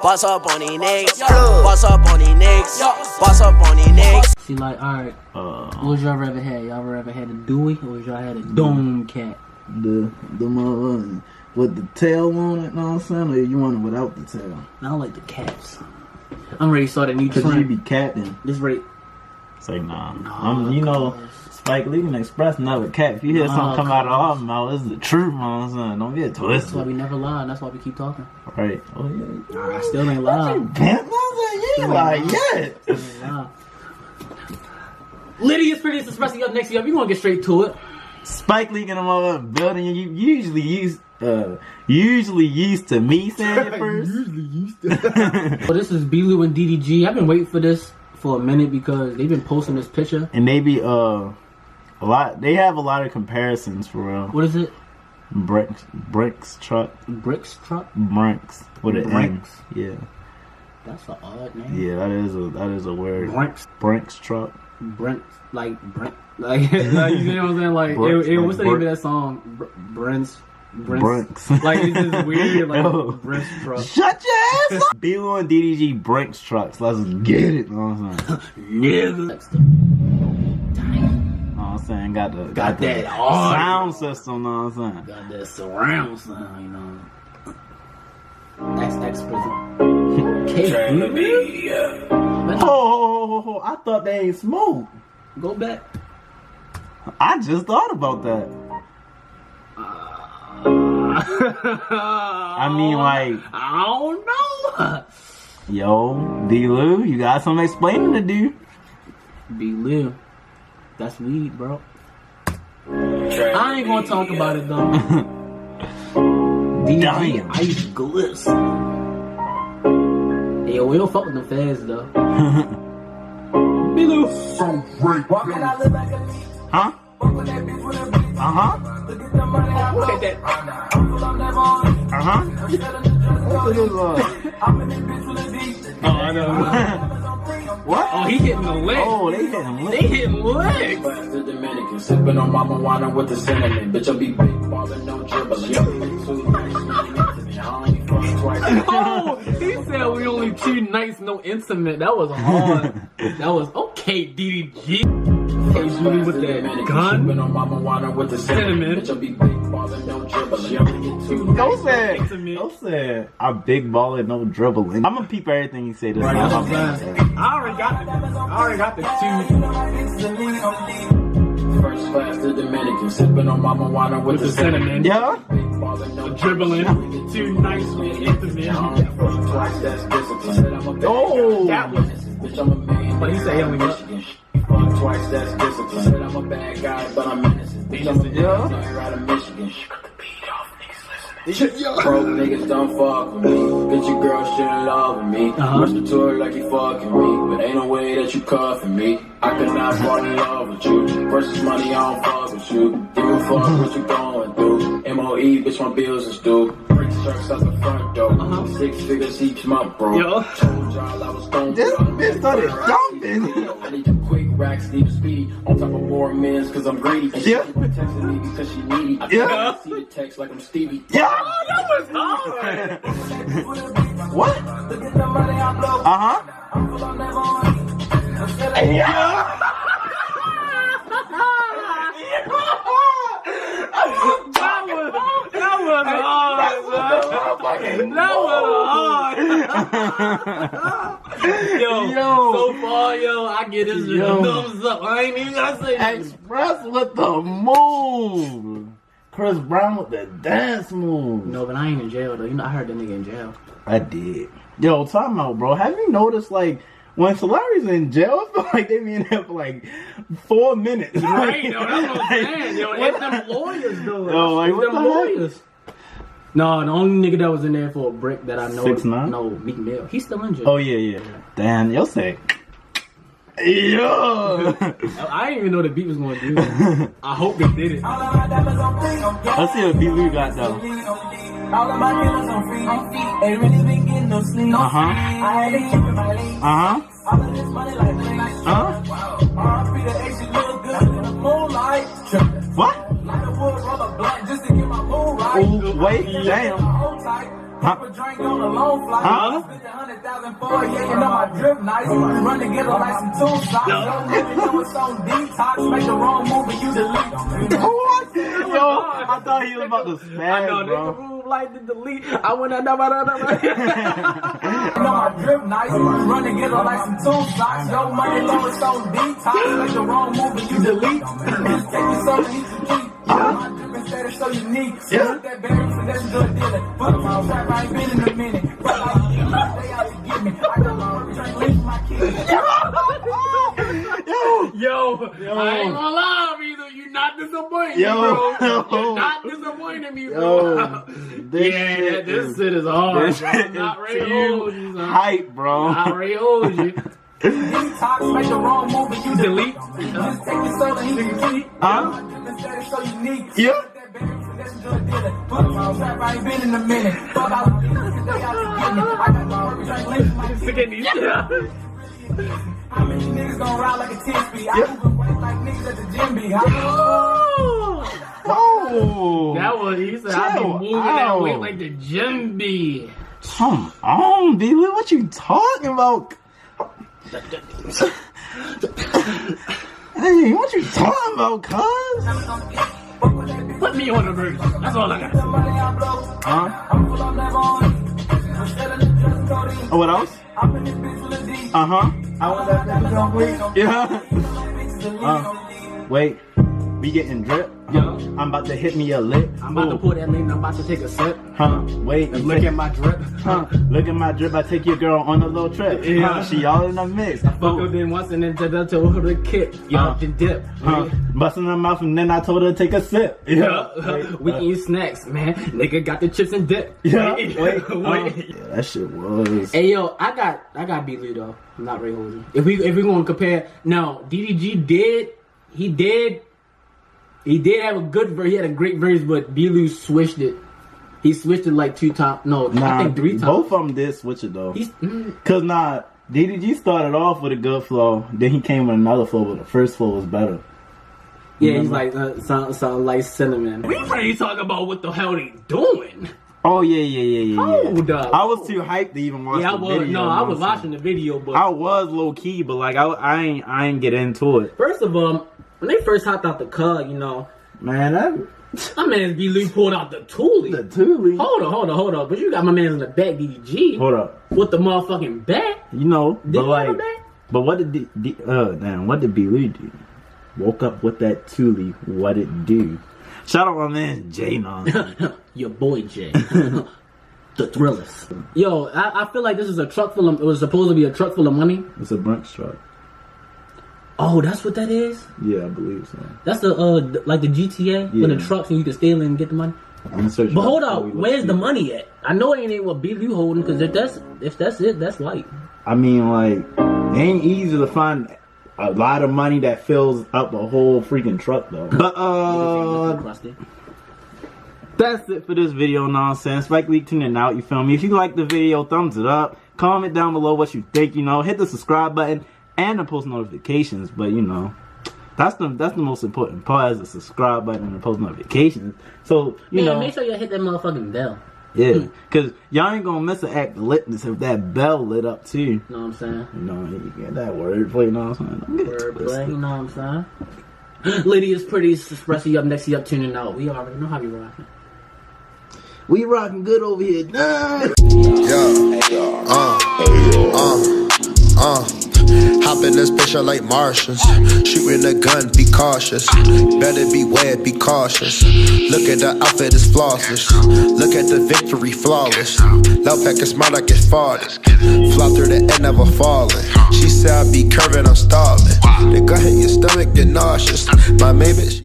Boss up on these niggas. Boss up on these niggas. Boss up on these niggas. See, like, alright, what was y'all ever had? Y'all ever had a Dewey or was y'all had a Dome Cat? The motherfucker with the tail on it, know what I'm saying? Or you want it without the tail? I don't like the cats. I'm ready to start a new trend. Cause you be capping. This ready. Say nah. You know, SpikeLeak and Express never cap. If you hear something come out of our mouth, it's the truth, know what I'm saying? Don't get twisted. That's why we never lie, and that's why we keep talking. Right. Oh yeah. Nah, I still ain't lie. You like yet. Lydia's prettiest expressing up next year. We gonna get straight to it. SpikeLeak in the motherfucking building. You usually used to me saying it first. Usually used to. Well, this is B.Lou and DDG. I've been waiting for this for a minute because they've been posting this picture. And they be a lot. They have a lot of comparisons for real. What is it? Brinks truck. Bricks truck. Brinks with an Brinks. N. Yeah. That's an odd name. Yeah, that is a word. Brinks truck. Brinks, like Brent, like you know what I'm saying? Like, what's the name of that song? Brinks. Like it's just weird, like Brinks truck. Shut your ass up. B.Lou and DDG Brinks trucks. Let's get it. You know what I'm saying? Nigga. I'm saying got that the sound system. Know what I'm saying? Got that surround sound. You know. That's prison. Oh, I thought they ain't smoke. Go back. I just thought about that. I mean, like, I don't know. Yo, B.Lou, you got some explaining to do. B.Lou, that's weed, bro. I ain't gonna talk about it though. DDG, ice gliss. Hey, yo, we don't fuck with them fans though. B.Lou. Huh? Uh-huh. Look at that. Uh-huh. Oh, I know. What? Oh, he hitting the leg. Oh, they hitting legs. They hitting legs. The Dominican, sipping on mama water with the cinnamon. Bitch, I'll be big ballin', no dribbling. Oh, he said we only 2 nights, no intimate. That was hard. That was okay, DDG. Okay, Julie with that gun. Sipping on mama water with the cinnamon. Bitch, I'll be big ballin', no dribbling. Don't say I'm big ballin', no dribbling. I'm gonna peep everything you say. This right, that's what I'm saying. I already got the 2. First class to Dominican, sipping on mama water with the cinnamon. Yeah. Dribbling, 2 nights with intimate. Oh. That was. Bitch, I'm a man. But he said he only got. Twice, that's discipline. Said I'm a bad guy, but I'm innocent. Bitch, I'm a nigga out of Michigan. Broke niggas don't fuck with me. Bitch, your girl shouldn't love with me. Respiratory like you fucking me. But ain't no way that you cuffing me. I could not fall in love with you. Versus money, I don't fuck with you. Give a fuck what you going through. MOE, bitch, my bills is due. Brinks trucks out the front door. 6 figures each month, bro. Yo. This bitch started jumping. I need the quick racks, deep speed. On top of more men's, cause I'm greedy. And she keep texting me because she needy. I can't see the text like I'm Stevie. Yeah. Oh, that was hard. What? Uh-huh. Yeah. That was hard. Yo, so far, yo, I get this a thumbs up. I ain't even gonna say that. Express with the move. Chris Brown with the dance move. No, but I ain't in jail though. You know, I heard that nigga in jail. I did. Yo, time out, bro. Have you noticed, like, when celebrities in jail, I feel like they be in there for like 4 minutes. Right, yo, that's what I'm saying. Yo, it's them lawyers, though. Yo, like, what them the lawyers. No, the only nigga that was in there for a brick that I know. 6ix9ine? No, Meek Mill. He's still in jail. Oh, yeah. Damn, yo say. Yo. I didn't even know the beat was going to do that. I hope they did it. Let's see what B.Lou got, though. All of my killers on free. Ain't really been getting no sleep. I had to keep it my lead. All of this money like bling. R.I.P. the H, look good in the moonlight. What? Light a wood, roll a blunt just to get my mood right. Ooh, wait, damn. Pop a drink on a long flight. I spent 100,000 for it, yeah, you know my drip nice. We run together like some two socks. Yo, it's on detox. Make the wrong move and you delete. Yo, I thought he was about to spaz, I know, bro. nigga move like the delete. I went out there. You know my drip nice. We run together like some two socks. Yo, money low, it's on detox. Make the wrong move and you delete. Just take your soul and you can keep. My drip instead is so unique. Yeah. That berry finesse good dealer. Fuck my trap, I ain't been in a minute. But like, they out to get me. I got my drink leave for my kids. Yo, I ain't gonna lie, either you not disappointing me, bro. You're not disappointing me, bro. This shit is hard. This Bro. shit I'm not is ready to too hold you, son. hype, bro. I already hold you. Detox, make the wrong move and you Delete. Just take your soul and you can keep. My drip instead is so unique. Yeah. That berry finesse good dealer. Fuck my trap, I ain't been in a minute. Fuck out the they out to get me. I got my drink leave for my kids. Sick of these. How many niggas gon' ride like a 10-speed? I move weight like niggas at the gym be. Oh. That was, he said, I be moving that weight like the gym be. Come on, B.Lou, what you talking about? Hey, what you talking about, cuz? Put me on the verse. That's all I got. Oh, what else? Yeah. Wait, we getting drip? Yo. I'm about to hit me a lick. I'm about to pour that name. I'm about to take a sip. Wait. And look at my drip. Look at my drip. I take your girl on a little trip. Yeah. She all in the mix. Fuck her then once and then told her to kick. Y'all can dip. Busting her mouth and then I told her to take a sip. We can eat snacks, man. Nigga got the chips and dip. Yeah. Wait. Yeah, that shit was. Hey yo, I got B.Lou though. I'm not Ray Holding. If we gonna compare, now DDG did have a good verse. He had a great verse, but B.Lou switched it. He switched it like I think 3 times. Both of them did switch it though. Cause DDG started off with a good flow, then he came with another flow, but the first flow was better. Yeah, he's like sound like cinnamon. We ready to talk about what the hell they doing. Oh yeah. Hold up. I was too hyped to even watch the video. I was watching the video, but I was low key, but like I ain't get into it. First of all, when they first hopped out the car, you know, man, my man B.Lou pulled out the toolie. The toolie. Hold on. But you got my man in the back, DDG. Hold up. With the motherfucking bat. You know, Did he have a bat? But what did what did B.Lou do? Woke up with that toolie. What it do? Shout out my man Jay now. Your boy Jay. The Thrillers. Yo, I feel like this is a truck full of. It was supposed to be a truck full of money. It's a Brinks truck. Oh, that's what that is? Yeah, I believe so. That's the like the GTA with the trucks and you can steal and get the money. But hold on, where's the money at? I know it ain't what B.Lou holding, because if that's it, that's light. I mean, like, it ain't easy to find a lot of money that fills up a whole freaking truck though. But that's it for this video, nonsense. SpikeLeak tuning out, you feel me? If you like the video, thumbs it up. Comment down below what you think, you know. Hit the subscribe button and the post notifications. But you know, that's the most important part, is the subscribe button and the post notifications. So you know, make sure you hit that motherfucking bell. Yeah, cause y'all ain't gonna miss an act of litness if that bell lit up too. You know what I'm saying? You know, you get that wordplay, you know what I'm saying? Wordplay, you know what I'm saying? Lady is pretty, Espresso up next, up tuning out. We already know how we rocking. We rocking good over here. Hop in this picture like Martians. Shooting a gun, be cautious. Better beware, be cautious. Look at the outfit, it's flawless. Look at the victory, flawless. Low pack is smart like it's farted. Fly through the end, never falling. She said I be curving, I'm stalling. The gun hit your stomach, get nauseous. My maybe.